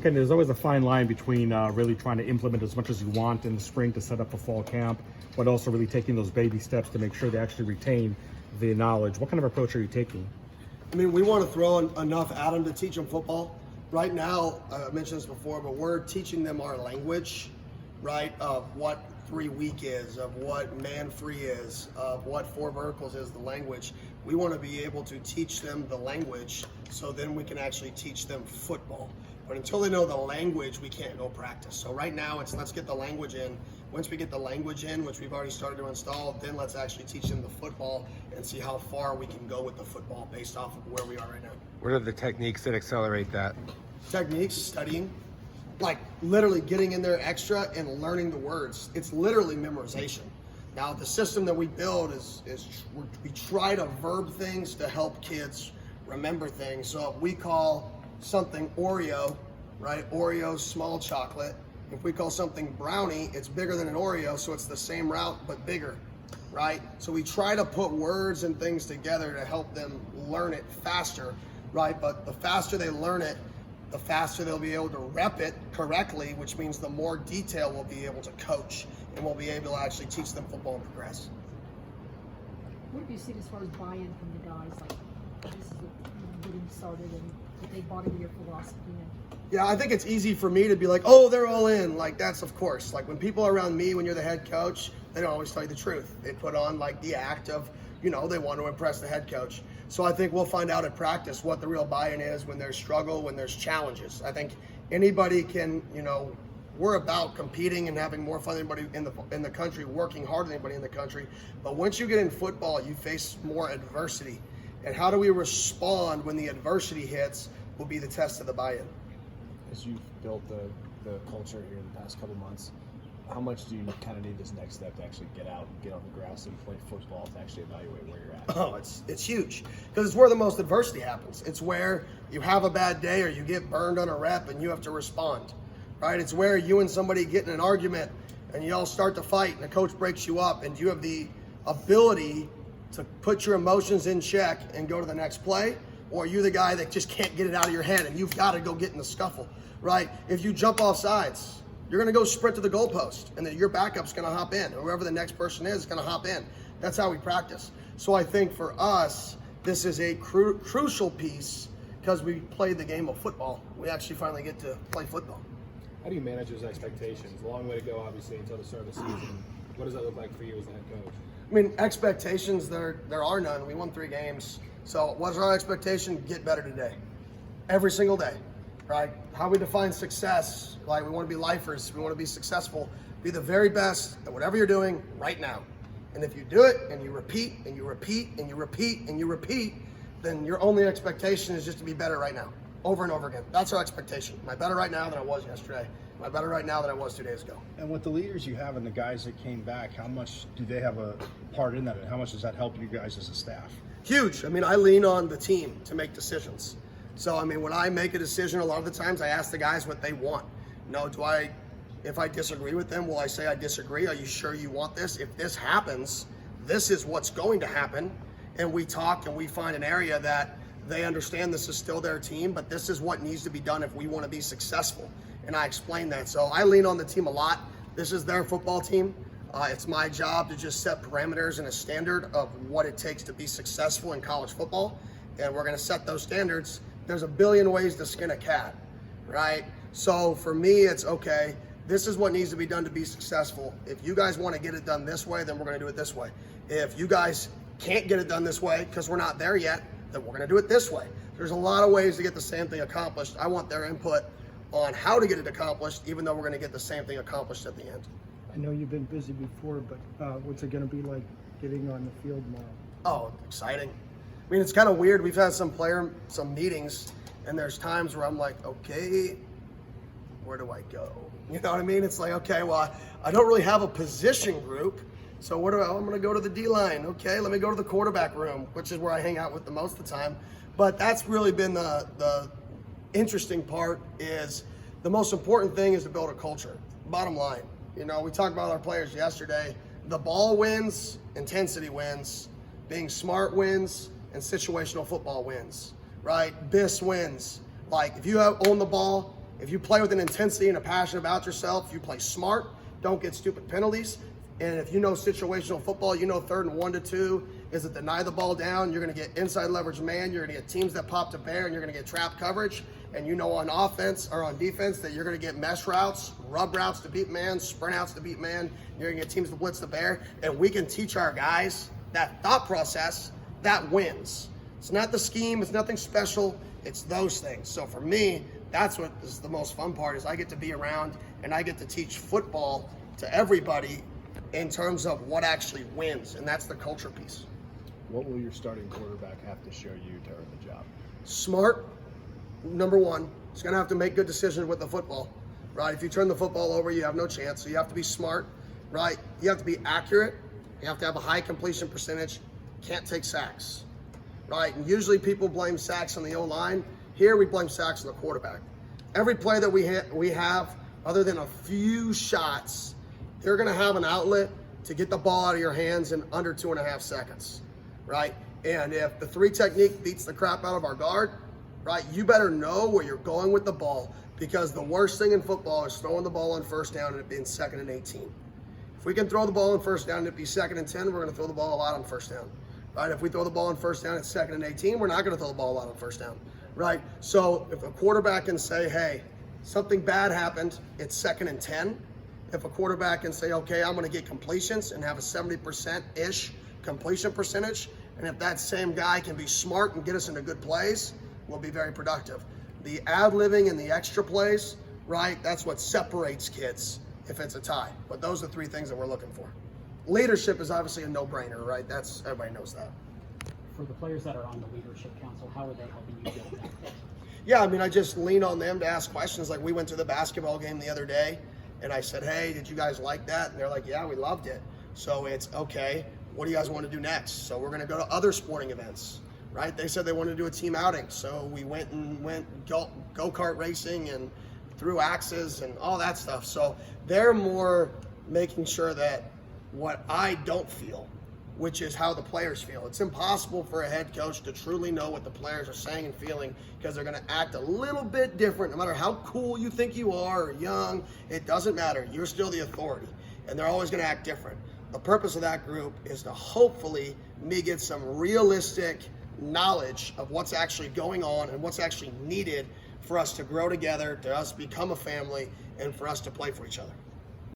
And there's always a fine line between really trying to implement as much as you want in the spring to set up a fall camp, but also really taking those baby steps to make sure they actually retain the knowledge. What kind of approach are you taking? I mean, we want to throw enough at them to teach them football. Right now, I mentioned this before, but we're teaching them our language, right, of what 3-week is, of what man-free is, of what 4 verticals is, the language. We want to be able to teach them the language so then we can actually teach them football. But until they know the language, we can't go practice. So right now, it's let's get the language in. Once we get the language in, which we've already started to install, then let's actually teach them the football and see how far we can go with the football based off of where we are right now. What are the techniques that accelerate that? Techniques, studying, like literally getting in there extra and learning the words. It's literally memorization. Now, the system that we build is we try to verb things to help kids remember things. So if we call something Oreo, right? Oreo small chocolate. If we call something brownie, it's bigger than an Oreo, so it's the same route but bigger, right? So we try to put words and things together to help them learn it faster, right? But the faster they learn it, the faster they'll be able to rep it correctly, which means the more detail we'll be able to coach and we'll be able to actually teach them football and progress. What have you seen as far as buy-in from the guys? Like, this is getting started and that they bought into your philosophy? Yeah, I think it's easy for me to be like, oh, they're all in. Like, that's of course. Like, when people are around me, when you're the head coach, they don't always tell you the truth. They put on, like, the act of, you know, they want to impress the head coach. So I think we'll find out at practice what the real buy-in is when there's struggle, when there's challenges. I think anybody can, you know, we're about competing and having more fun than anybody in the country, working harder than anybody in the country. But once you get in football, you face more adversity. And how do we respond when the adversity hits will be the test of the buy-in. As you've built the culture here in the past couple months, how much do you kind of need this next step to actually get out, get on the grass and play football to actually evaluate where you're at? Oh, it's huge because it's where the most adversity happens. It's where you have a bad day or you get burned on a rep and you have to respond, right? It's where you and somebody get in an argument and you all start to fight and the coach breaks you up and you have the ability to put your emotions in check and go to the next play, or you're the guy that just can't get it out of your head and you've got to go get in the scuffle, right? If you jump off sides, you're going to go sprint to the goalpost and then your backup's going to hop in. Whoever the next person is going to hop in. That's how we practice. So I think for us, this is a crucial piece because we played the game of football. We actually finally get to play football. How do you manage those expectations? A long way to go, obviously, until the start of the season. What does that look like for you as the head coach? I mean, expectations, there are none. We won 3 games. So what's our expectation? Get better today. Every single day, right? How we define success, like we want to be lifers, we want to be successful, be the very best at whatever you're doing right now. And if you do it and you repeat and you repeat and you repeat and you repeat, then your only expectation is just to be better right now, over and over again. That's our expectation. Am I better right now than I was yesterday? Am I better right now than I was 2 days ago? And with the leaders you have and the guys that came back, how much do they have a part in that? And how much does that help you guys as a staff? Huge. I mean, I lean on the team to make decisions. So, I mean, when I make a decision, a lot of the times I ask the guys what they want. If I disagree with them, will I say I disagree? Are you sure you want this? If this happens, this is what's going to happen. And we talk and we find an area that they understand this is still their team, but this is what needs to be done if we want to be successful. And I explain that. So I lean on the team a lot. This is their football team. It's my job to just set parameters and a standard of what it takes to be successful in college football. And we're going to set those standards. There's a billion ways to skin a cat, right? So for me, it's okay. This is what needs to be done to be successful. If you guys want to get it done this way, then we're going to do it this way. If you guys can't get it done this way because we're not there yet, then we're going to do it this way. There's a lot of ways to get the same thing accomplished. I want their input on how to get it accomplished, even though we're going to get the same thing accomplished at the end. I know you've been busy before, but what's it going to be like getting on the field tomorrow? Oh, exciting. I mean, it's kind of weird. We've had some meetings, and there's times where I'm like, okay, where do I go? You know what I mean? It's like, okay, well, I don't really have a position group, so I'm going to go to the D-line. Okay, let me go to the quarterback room, which is where I hang out with the most of the time. But that's really been the interesting part. Is the most important thing is to build a culture. Bottom line. You know, we talked about our players yesterday. The ball wins, intensity wins, being smart wins, and situational football wins, right? BIS wins. Like, if you own the ball If you play with an intensity and a passion about yourself, you play smart, don't get stupid penalties. And if you know situational football, you know 3rd and 1 to 2 is to deny the ball down. You're going to get inside leverage man. You're going to get teams that pop to bear, and you're going to get trap coverage. And you know on offense or on defense that you're going to get mesh routes, rub routes to beat man, sprint outs to beat man. You're going to get teams to blitz the bear. And we can teach our guys that thought process that wins. It's not the scheme. It's nothing special. It's those things. So for me, that's what is the most fun part is I get to be around and I get to teach football to everybody in terms of what actually wins, and that's the culture piece. What will your starting quarterback have to show you to earn the job? Smart, number one. He's going to have to make good decisions with the football, right? If you turn the football over, you have no chance. So you have to be smart, right? You have to be accurate. You have to have a high completion percentage. Can't take sacks, right? And usually people blame sacks on the O-line. Here we blame sacks on the quarterback. Every play that we have, other than a few shots, they're going to have an outlet to get the ball out of your hands in under 2.5 seconds, right? And if the 3 technique beats the crap out of our guard, right, you better know where you're going with the ball, because the worst thing in football is throwing the ball on 1st down and it being 2nd and 18. If we can throw the ball on 1st down and it be 2nd and 10, we're going to throw the ball a lot on 1st down, right? If we throw the ball on 1st down at 2nd and 18, we're not going to throw the ball a lot on 1st down, right? So if a quarterback can say, hey, something bad happened, it's 2nd and 10. If a quarterback can say, okay, I'm going to get completions and have a 70%-ish completion percentage, and if that same guy can be smart and get us into good plays, we'll be very productive. The ad-libbing and the extra plays, right, that's what separates kids if it's a tie. But those are 3 things that we're looking for. Leadership is obviously a no-brainer, right? That's everybody knows that. For the players that are on the leadership council, how are they helping you build that culture? Yeah, I mean, I just lean on them to ask questions. Like we went to the basketball game the other day, and I said, hey, did you guys like that? And they're like, yeah, we loved it. So it's, okay, what do you guys want to do next? So we're going to go to other sporting events, right? They said they wanted to do a team outing. So we went go-kart racing and threw axes and all that stuff. So they're more making sure that what I don't feel, which is how the players feel. It's impossible for a head coach to truly know what the players are saying and feeling, because they're going to act a little bit different. No matter how cool you think you are or young, it doesn't matter. You're still the authority, and they're always going to act different. The purpose of that group is to hopefully me get some realistic knowledge of what's actually going on and what's actually needed for us to grow together, to us become a family, and for us to play for each other.